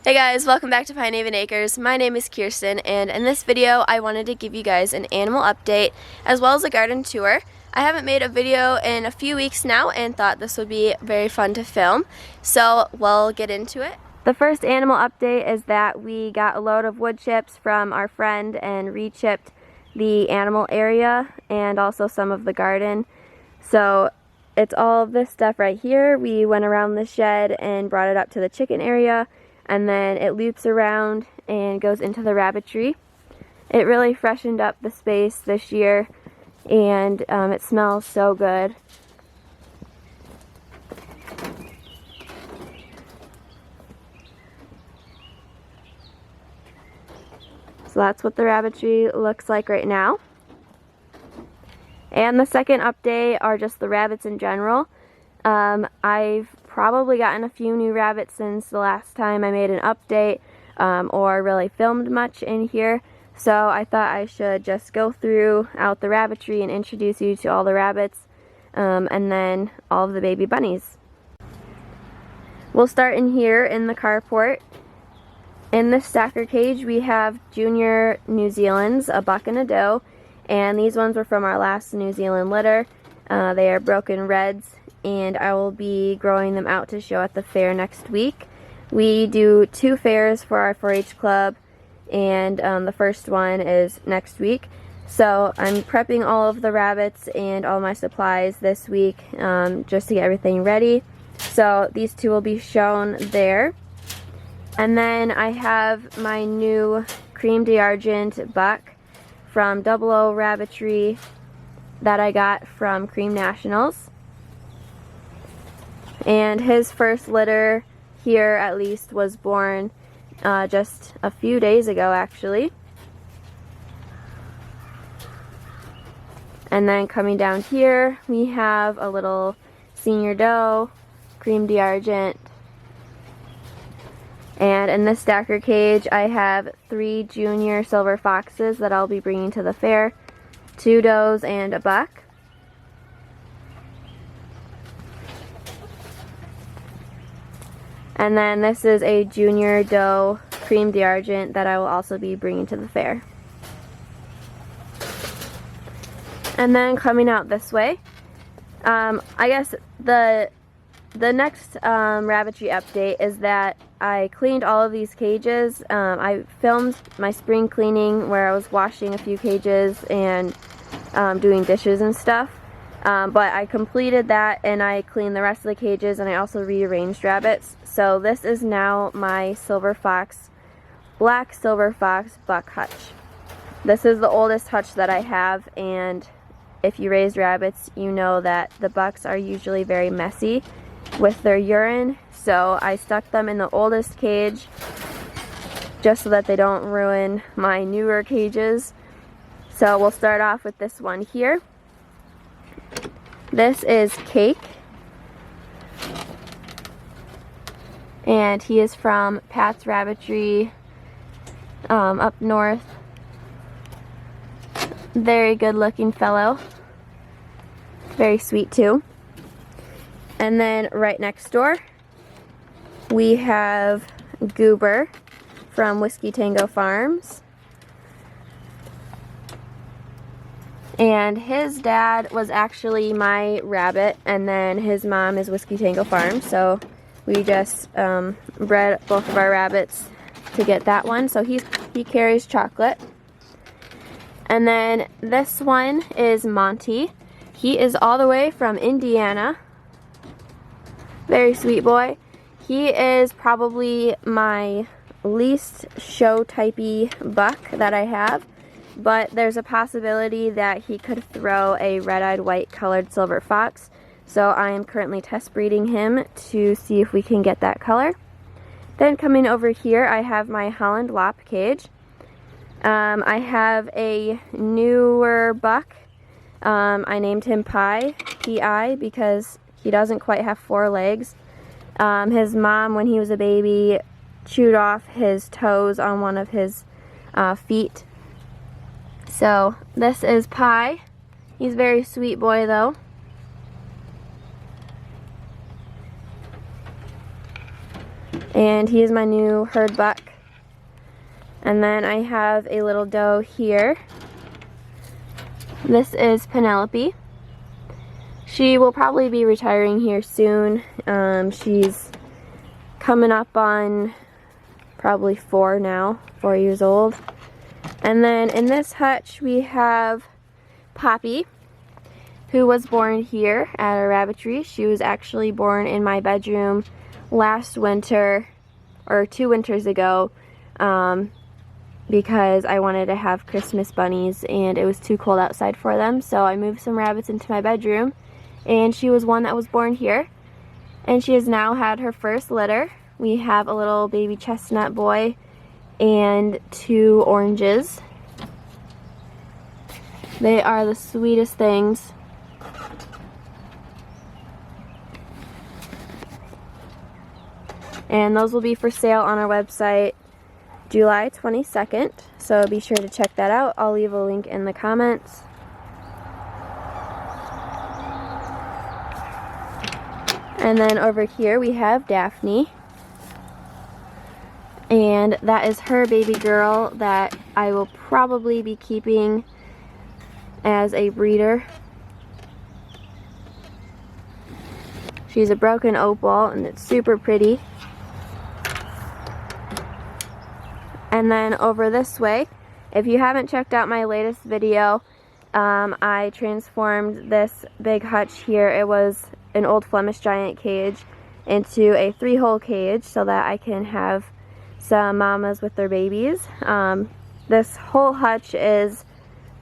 Hey guys, welcome back to Pinehaven Acres. My name is Kirsten, and in this video I wanted to give you guys an animal update as well as a garden tour. I haven't made a video in a few weeks now and thought this would be very fun to film, so we'll get into it. The first animal update is that we got a load of wood chips from our friend and re-chipped the animal area and also some of the garden. So it's all of this stuff right here. We went around the shed and brought it up to the chicken area, and then it loops around and goes into the rabbitry. It really freshened up the space this year, and it smells so good. So that's what the rabbitry looks like right now. And the second update are just the rabbits in general. I've probably gotten a few new rabbits since the last time I made an update or really filmed much in here. So I thought I should just go throughout the rabbitry and introduce you to all the rabbits and then all of the baby bunnies. We'll start in here in the carport. In this stacker cage we have junior New Zealands, a buck and a doe, and these ones were from our last New Zealand litter. They are broken reds, and I will be growing them out to show at the fair next week. We do 2 fairs for our 4-H club, and the first one is next week. So I'm prepping all of the rabbits and all my supplies this week just to get everything ready. So these 2 will be shown there. And then I have my new cream d'argent buck from 00 Rabbitry that I got from Cream Nationals. And his first litter here, at least, was born just a few days ago, actually. And then coming down here, we have a little senior doe, cream d'argent. And in this stacker cage, I have 3 junior silver foxes that I'll be bringing to the fair, 2 does and a buck. And then this is a junior doe cream d'argent that I will also be bringing to the fair. And then coming out this way, I guess the next rabbitry update is that I cleaned all of these cages. I filmed my spring cleaning where I was washing a few cages and doing dishes and stuff. But I completed that and I cleaned the rest of the cages, and I also rearranged rabbits. So this is now my silver fox, black silver fox buck hutch. This is the oldest hutch that I have, and if you raise rabbits, you know that the bucks are usually very messy with their urine. So I stuck them in the oldest cage just so that they don't ruin my newer cages. So we'll start off with this one here. This is Cake, and he is from Pat's Rabbitry up north. Very good looking fellow, very sweet too. And then right next door we have Goober from Whiskey Tango Farms. And his dad was actually my rabbit, and then his mom is Whiskey Tango Farms, so we just bred both of our rabbits to get that one. So he carries Chocolate. And then this one is Monty. He is all the way from Indiana. Very sweet boy. He is probably my least show-typey buck that I have, but there's a possibility that he could throw a red-eyed white colored silver fox. So I am currently test breeding him to see if we can get that color. Then coming over here, I have my Holland Lop cage. I have a newer buck. I named him Pi, P-I, because he doesn't quite have 4 legs. His mom, when he was a baby, chewed off his toes on one of his feet. So this is Pi. He's a very sweet boy though. And he is my new herd buck. And then I have a little doe here. This is Penelope. She will probably be retiring here soon. She's coming up on probably 4 now, 4 years old. And then in this hutch we have Poppy, who was born here at a Rabbitry. She was actually born in my bedroom last winter, or 2 winters ago, because I wanted to have Christmas bunnies and it was too cold outside for them. So I moved some rabbits into my bedroom, and she was one that was born here. And she has now had her first litter. We have a little baby chestnut boy and 2 oranges. They are the sweetest things. And those will be for sale on our website July 22nd, so be sure to check that out. I'll leave a link in the comments. And then over here we have Daphne, and that is her baby girl that I will probably be keeping as a breeder. She's a broken opal and it's super pretty. And then over this way, if you haven't checked out my latest video, I transformed this big hutch here. It was an old Flemish giant cage into a 3-hole cage so that I can have some mamas with their babies. This whole hutch is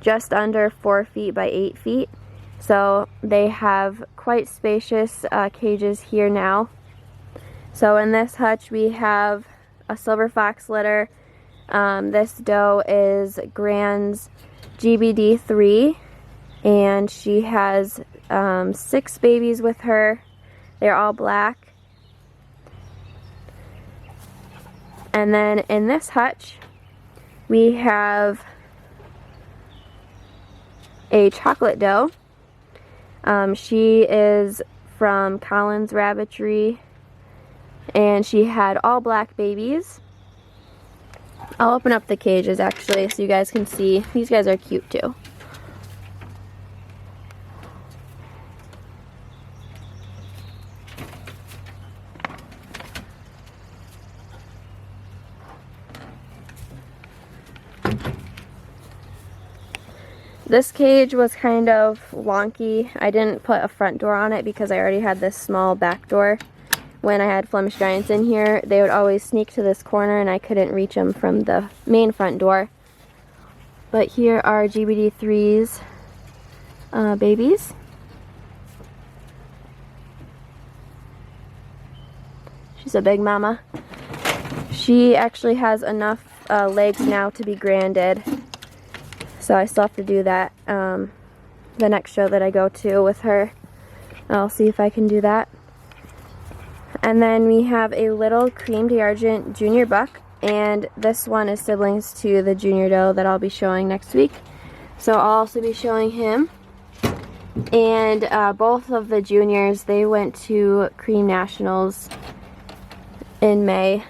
just under 4 feet by 8 feet. So they have quite spacious cages here now. So in this hutch we have a silver fox litter. This doe is Grand's GBD3, and she has 6 babies with her. They're all black. And then in this hutch we have a chocolate doe. She is from Collins Rabbitry, and she had all black babies. I'll open up the cages actually so you guys can see. These guys are cute too. This cage was kind of wonky. I didn't put a front door on it because I already had this small back door. When I had Flemish Giants in here, they would always sneak to this corner and I couldn't reach them from the main front door. But here are GBD3's babies. She's a big mama. She actually has enough legs now to be granded. So I still have to do that the next show that I go to with her. I'll see if I can do that. And then we have a little cream d'argent junior buck, and this one is siblings to the junior doe that I'll be showing next week. So I'll also be showing him. And both of the juniors, they went to Cream Nationals in May,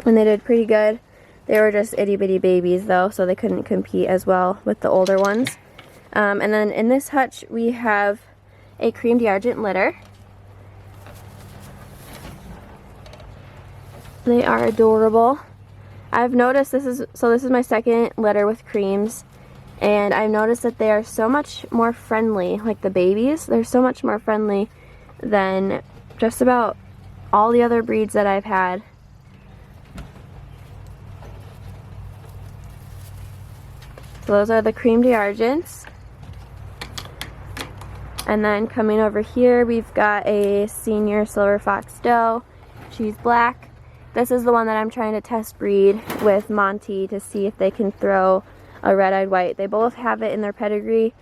and they did pretty good. They were just itty bitty babies though, so they couldn't compete as well with the older ones. And then in this hutch we have a cream d'argent litter. They are adorable. I've noticed this is my second litter with creams, and I've noticed that they are so much more friendly, like the babies, they're so much more friendly than just about all the other breeds that I've had. So those are the cream d'argents. And then coming over here, we've got a senior silver fox doe. She's black. This is the one that I'm trying to test breed with Monty to see if they can throw a red-eyed white. They both have it in their pedigree,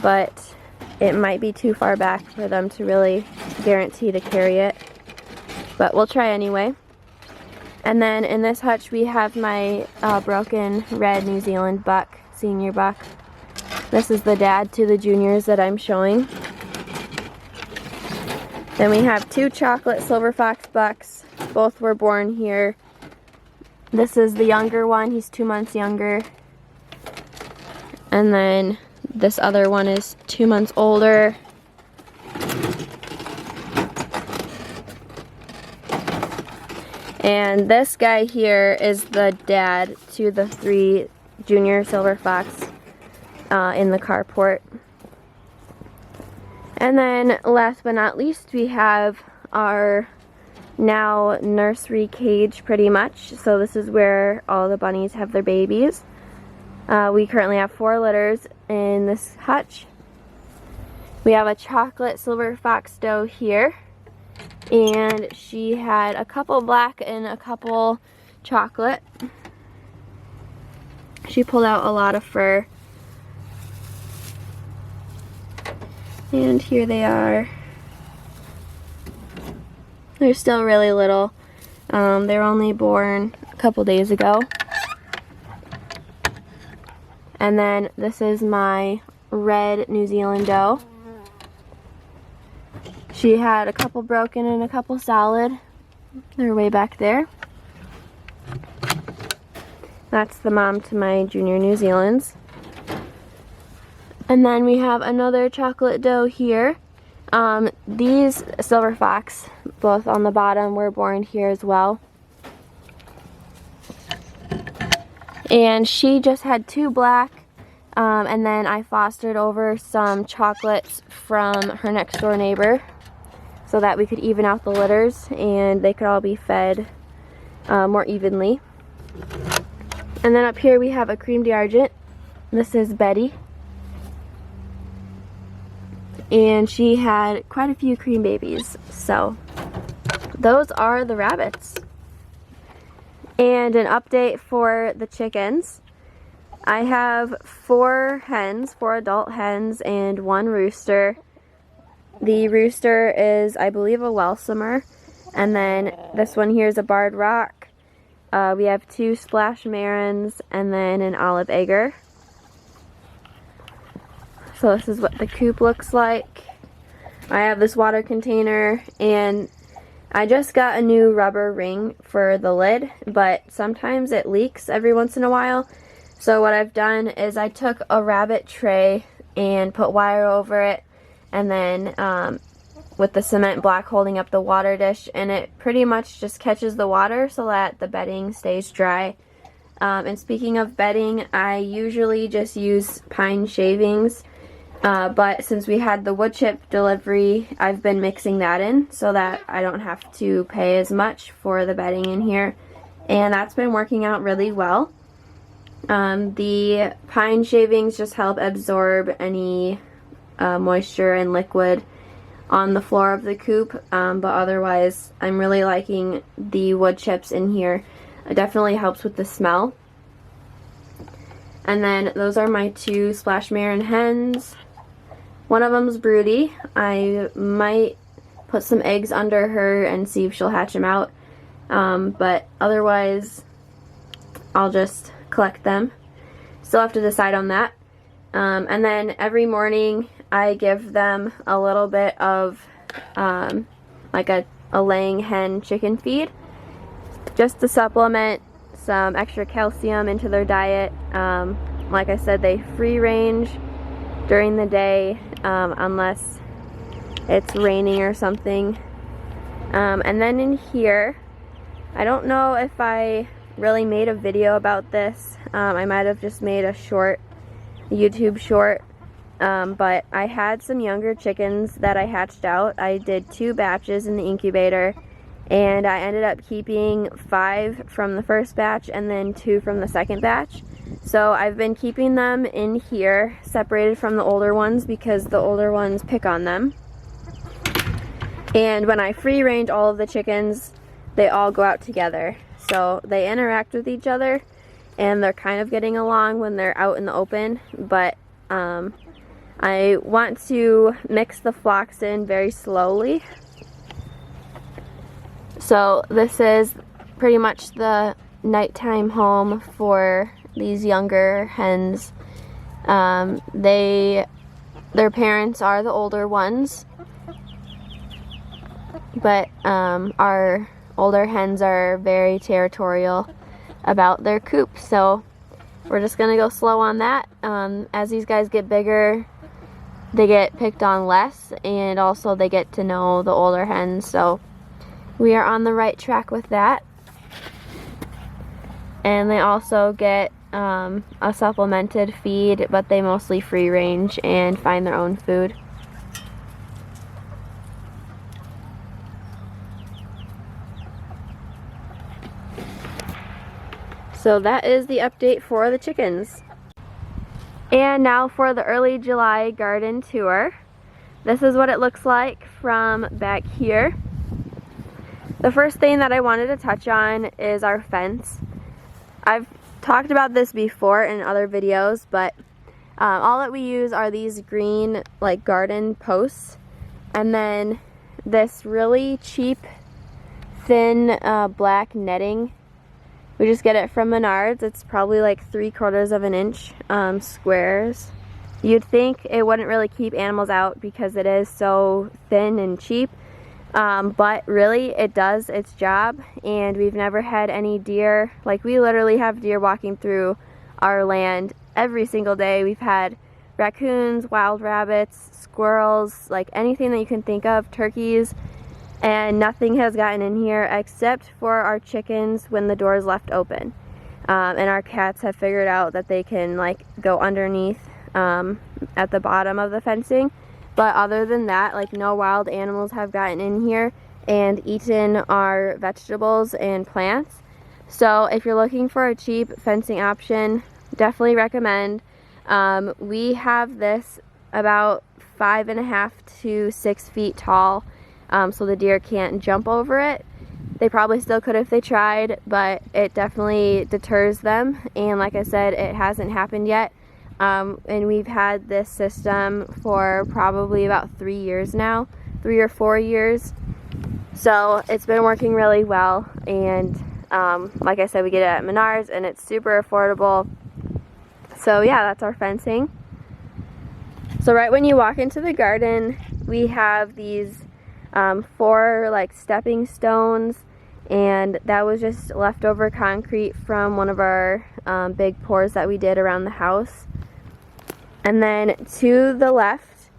but it might be too far back for them to really guarantee to carry it. But we'll try anyway. And then in this hutch we have my broken red New Zealand buck, senior buck. This is the dad to the juniors that I'm showing. Then we have 2 chocolate silver fox bucks. Both were born here. This is the younger one. He's 2 months younger. And then this other one is 2 months older. And this guy here is the dad to the 3 junior silver fox in the carport. And then last but not least, we have our now nursery cage pretty much. So this is where all the bunnies have their babies. We currently have 4 litters in this hutch. We have a chocolate silver fox doe here, and she had a couple black and a couple chocolate. She pulled out a lot of fur. And here they are. They're still really little. They were only born a couple days ago. And then this is my red New Zealand doe. She had a couple broken and a couple solid. They're way back there. That's the mom to my junior New Zealands. And then we have another chocolate doe here. These silver fox, both on the bottom, were born here as well. And she just had 2 black, and then I fostered over some chocolates from her next door neighbor so that we could even out the litters and they could all be fed more evenly. And then up here we have a cream d'argent. This is Betty. And she had quite a few cream babies. So those are the rabbits. And an update for the chickens. I have 4 hens, 4 adult hens, and 1 rooster. The rooster is, I believe, a Welsomer. And then this one here is a Barred Rock. We have 2 Splash Marins and then an Olive Egger. So this is what the coop looks like. I have this water container, and I just got a new rubber ring for the lid, but sometimes it leaks every once in a while. So what I've done is I took a rabbit tray and put wire over it, and then with the cement block holding up the water dish, and it pretty much just catches the water so that the bedding stays dry. And speaking of bedding, I usually just use pine shavings. But since we had the wood chip delivery, I've been mixing that in so that I don't have to pay as much for the bedding in here. And that's been working out really well. The pine shavings just help absorb any moisture and liquid on the floor of the coop. But otherwise, I'm really liking the wood chips in here. It definitely helps with the smell. And then those are my 2 Splash Marin hens. One of them's broody. I might put some eggs under her and see if she'll hatch them out. But otherwise, I'll just collect them. Still have to decide on that. And then every morning, I give them a little bit of like a laying hen chicken feed, just to supplement some extra calcium into their diet. Like I said, they free range during the day unless it's raining or something. And then in here, I don't know if I really made a video about this. I might have just made a short, YouTube short. But I had some younger chickens that I hatched out. I did 2 batches in the incubator, and I ended up keeping 5 from the first batch and then 2 from the second batch. So I've been keeping them in here, separated from the older ones, because the older ones pick on them. And when I free range all of the chickens, they all go out together. So they interact with each other, and they're kind of getting along when they're out in the open. But I want to mix the flocks in very slowly. So this is pretty much the nighttime home for these younger hens. Their parents are the older ones, but our older hens are very territorial about their coop, so we're just gonna go slow on that. As these guys get bigger, they get picked on less, and also they get to know the older hens, so we are on the right track with that. And they also get a supplemented feed, but they mostly free range and find their own food. So that is the update for the chickens. And now for the early July garden tour. This is what it looks like from back here. The first thing that I wanted to touch on is our fence. I've talked about this before in other videos, but all that we use are these green like garden posts, and then this really cheap thin black netting. We just get it from Menards. It's probably like 3/4 of an inch squares. You'd think it wouldn't really keep animals out because it is so thin and cheap, but really it does its job, and we've never had any deer. Like, we literally have deer walking through our land every single day. We've had raccoons, wild rabbits, squirrels, like anything that you can think of, turkeys, and nothing has gotten in here except for our chickens when the door is left open. And our cats have figured out that they can like go underneath at the bottom of the fencing. But other than that, like, no wild animals have gotten in here and eaten our vegetables and plants. So if you're looking for a cheap fencing option, definitely recommend. We have this about 5.5 to 6 feet tall, so the deer can't jump over it. They probably still could if they tried, but it definitely deters them. And like I said, it hasn't happened yet. And we've had this system for probably about 3 years now, 3 or 4 years. So it's been working really well. And like I said, we get it at Menards, and it's super affordable. So yeah, that's our fencing. So right when you walk into the garden, we have these 4 like stepping stones, and that was just leftover concrete from one of our big pours that we did around the house. And then to the left,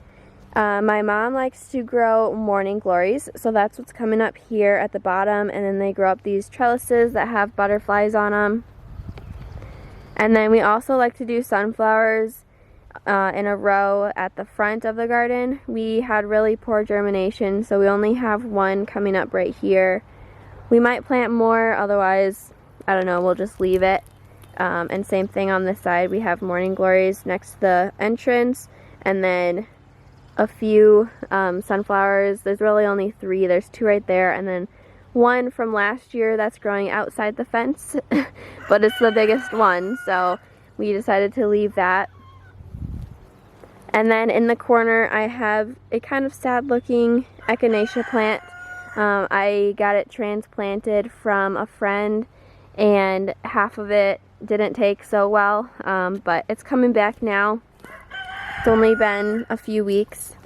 my mom likes to grow morning glories, so that's what's coming up here at the bottom, and then they grow up these trellises that have butterflies on them. And then we also like to do sunflowers in a row at the front of the garden. We had really poor germination, so we only have one coming up right here. We might plant more, otherwise, I don't know, we'll just leave it. And same thing on this side, we have morning glories next to the entrance, and then a few sunflowers. There's really only 3, there's 2 right there, and then one from last year that's growing outside the fence, but it's the biggest one, so we decided to leave that. And then in the corner I have a kind of sad looking echinacea plant. I got it transplanted from a friend, and half of it didn't take so well, but it's coming back now. It's only been a few weeks.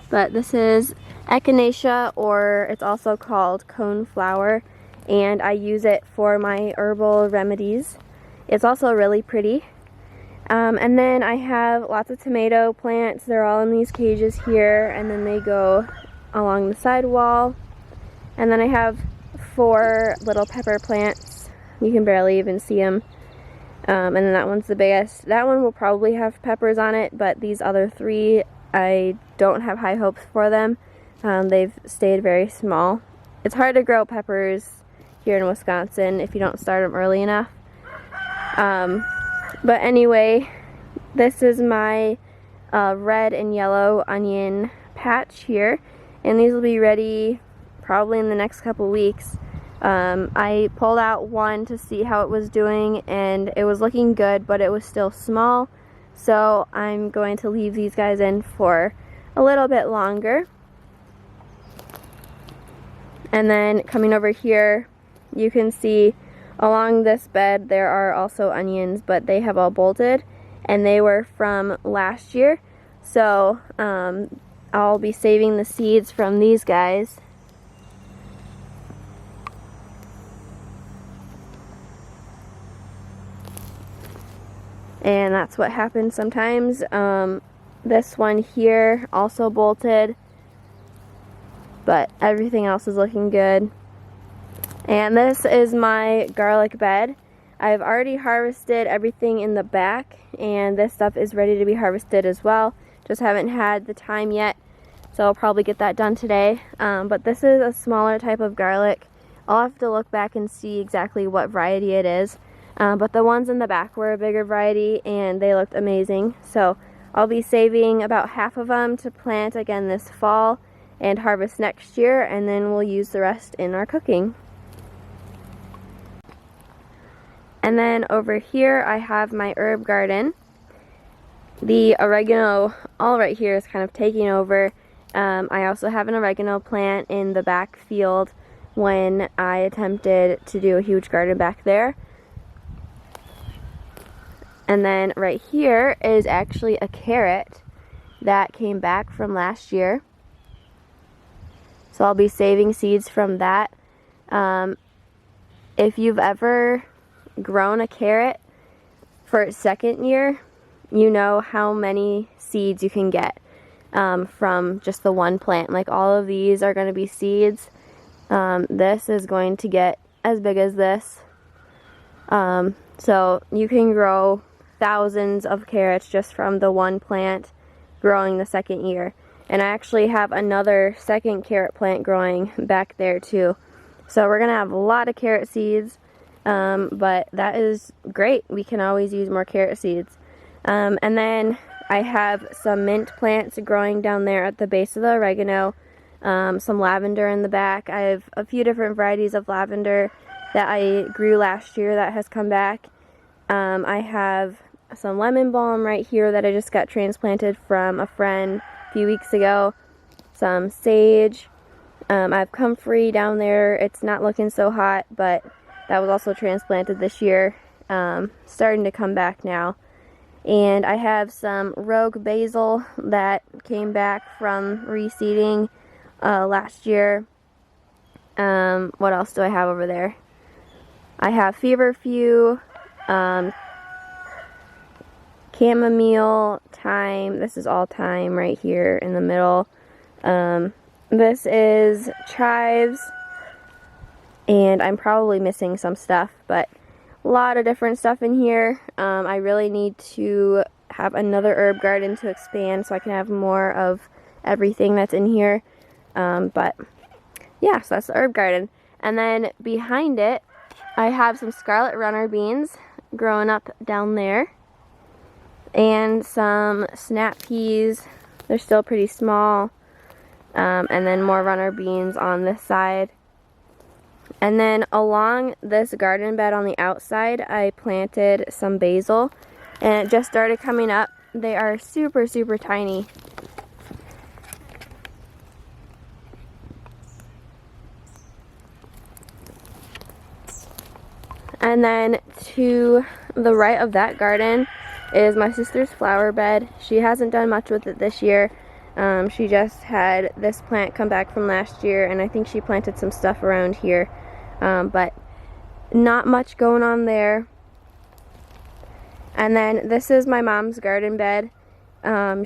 But this is echinacea, or it's also called coneflower, and I use it for my herbal remedies. It's also really pretty. And then I have lots of tomato plants. They're all in these cages here, and then they go along the side wall. And then I have 4 little pepper plants. You can barely even see them. And then that one's the biggest. That one will probably have peppers on it, but these other 3, I don't have high hopes for them. They've stayed very small. It's hard to grow peppers here in Wisconsin if you don't start them early enough. But anyway, this is my red and yellow onion patch here, and these will be ready probably in the next couple weeks. I pulled out one to see how it was doing, and it was looking good, but it was still small, so I'm going to leave these guys in for a little bit longer. And then coming over here, you can see along this bed there are also onions, but they have all bolted, and they were from last year. So I'll be saving the seeds from these guys. And that's what happens sometimes. This one here also bolted, but everything else is looking good. And this is my garlic bed. I've already harvested everything in the back, and this stuff is ready to be harvested as well. Just haven't had the time yet, so I'll probably get that done today. But this is a smaller type of garlic. I'll have to look back and see exactly what variety it is. But the ones in the back were a bigger variety, and they looked amazing. So I'll be saving about half of them to plant again this fall and harvest next year, and then we'll use the rest in our cooking. And then over here I have my herb garden. The oregano all right here is kind of taking over. I also have an oregano plant in the back field when I attempted to do a huge garden back there. And then right here is actually a carrot that came back from last year. So I'll be saving seeds from that. If you've ever grown a carrot for its second year, you know how many seeds you can get from just the one plant. Like all of these are going to be seeds. This is going to get as big as this. So you can grow thousands of carrots just from the one plant growing the second year. And I actually have another second carrot plant growing back there too. So we're gonna have a lot of carrot seeds, but that is great. We can always use more carrot seeds. And then I have some mint plants growing down there at the base of the oregano, some lavender in the back. I have a few different varieties of lavender that I grew last year that has come back. I have some lemon balm right here that I just got transplanted from a friend a few weeks ago. Some sage. I have comfrey down there. It's not looking so hot, but that was also transplanted this year. Starting to come back now. And I have some rogue basil that came back from reseeding last year. What else do I have over there? I have feverfew, chamomile, thyme. This is all thyme right here in the middle. This is chives, and I'm probably missing some stuff, but a lot of different stuff in here. I really need to have another herb garden to expand so I can have more of everything that's in here. But yeah, so that's the herb garden. And then behind it, I have some scarlet runner beans growing up down there, and some snap peas. They're still pretty small. And then more runner beans on this side. And then along this garden bed on the outside, I planted some basil, and it just started coming up. They are super, super tiny. And then to the right of that garden is my sister's flower bed. She hasn't done much with it this year. She just had this plant come back from last year, and I think she planted some stuff around here. But not much going on there. And then this is my mom's garden bed.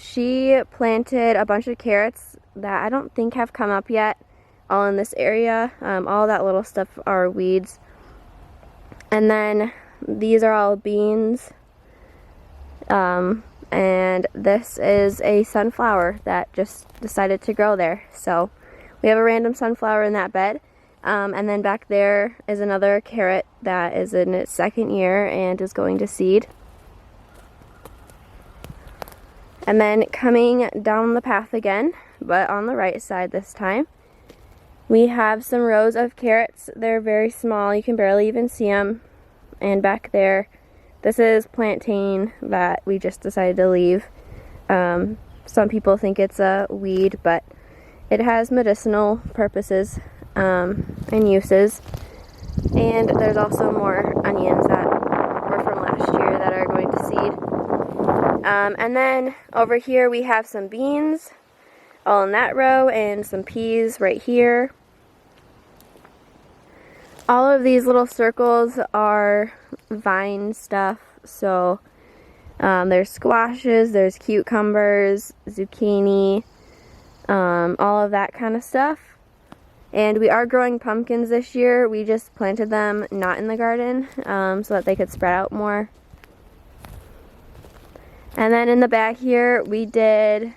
She planted a bunch of carrots that I don't think have come up yet, all in this area. All that little stuff are weeds. And then these are all beans. And this is a sunflower that just decided to grow there. So we have a random sunflower in that bed. And then back there is another carrot that is in its second year and is going to seed. And then coming down the path again, but on the right side this time, we have some rows of carrots. They're very small. You can barely even see them. And back there, this is plantain that we just decided to leave. Some people think it's a weed, but it has medicinal purposes and uses. And there's also more onions that were from last year that are going to seed. And then over here we have some beans. all in that row, and some peas right here. All of these little circles are vine stuff, so there's squashes, there's cucumbers, zucchini, all of that kind of stuff. And we are growing pumpkins this year. We just planted them not in the garden so that they could spread out more. And then in the back here we did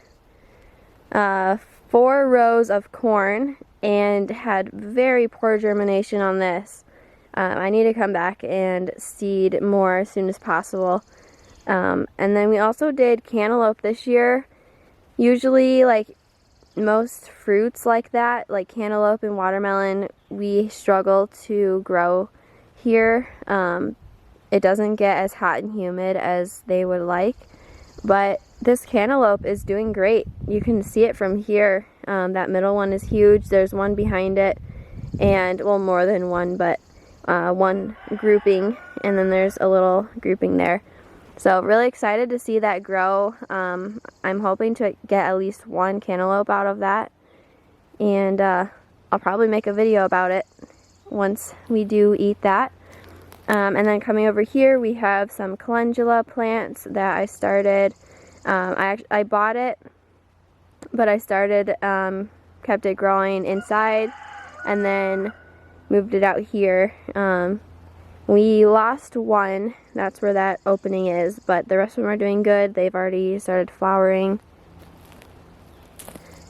4 rows of corn and had very poor germination on this. I need to come back and seed more as soon as possible. And then we also did cantaloupe this year. Usually, like most fruits like that, like cantaloupe and watermelon, we struggle to grow here. It doesn't get as hot and humid as they would like, but this cantaloupe is doing great. You can see it from here. That middle one is huge. There's one behind it, and well, more than one, but one grouping, and then there's a little grouping there. So really excited to see that grow. I'm hoping to get at least 1 cantaloupe out of that, and I'll probably make a video about it once we do eat that. And then coming over here we have some calendula plants that I started. I bought it, but I started, kept it growing inside, and then moved it out here. We lost one, that's where that opening is, but the rest of them are doing good. They've already started flowering.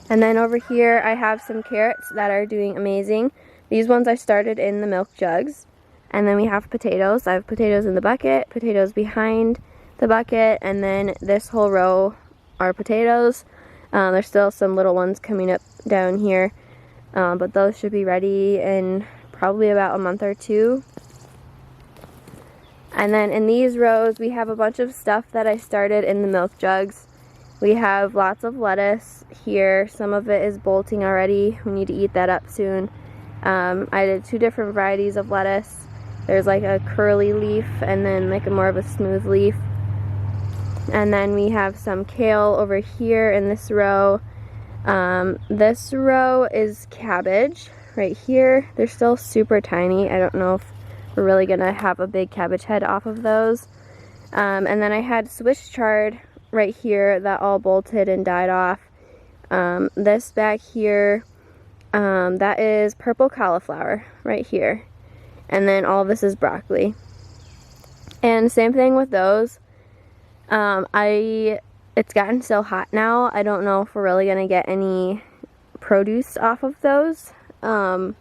And then over here I have some carrots that are doing amazing. These ones I started in the milk jugs. And then we have potatoes. I have potatoes in the bucket, potatoes behind the bucket, and then this whole row are potatoes. There's still some little ones coming up down here, but those should be ready in probably about a month or 2. And then in these rows we have a bunch of stuff that I started in the milk jugs. We have lots of lettuce here. Some of it is bolting already. We need to eat that up soon. I did 2 different varieties of lettuce. There's like a curly leaf and then like a more of a smooth leaf. And then we have some kale over here in this row. This row is cabbage right here. They're still super tiny. I don't know if we're really gonna have a big cabbage head off of those. And then I had Swiss chard right here that all bolted and died off. This back here, that is purple cauliflower right here. And then all of this is broccoli. And same thing with those. It's gotten so hot now, I don't know if we're really gonna get any produce off of those. But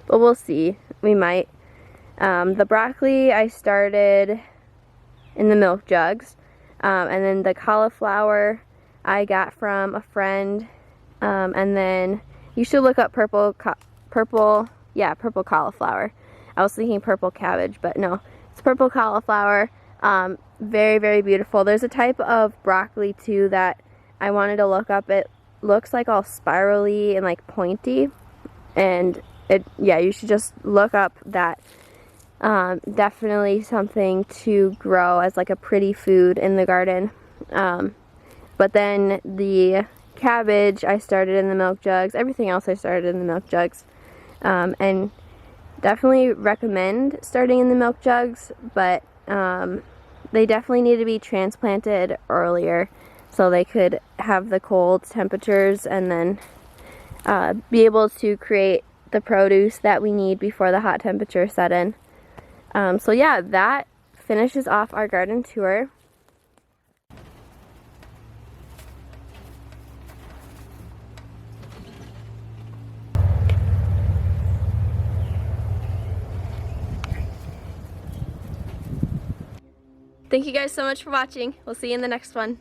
we'll see. We might. The broccoli I started in the milk jugs. And then the cauliflower I got from a friend. And then you should look up purple cauliflower. I was thinking purple cabbage, but no, it's purple cauliflower. Very, very beautiful. There's a type of broccoli too that I wanted to look up. It looks like all spirally and like pointy, and yeah, you should just look up that. Definitely something to grow as like a pretty food in the garden. But then the cabbage I started in the milk jugs. Everything else I started in the milk jugs. And definitely recommend starting in the milk jugs, but they definitely need to be transplanted earlier so they could have the cold temperatures and then be able to create the produce that we need before the hot temperatures set in. So yeah, that finishes off our garden tour. Thank you guys so much for watching. We'll see you in the next one.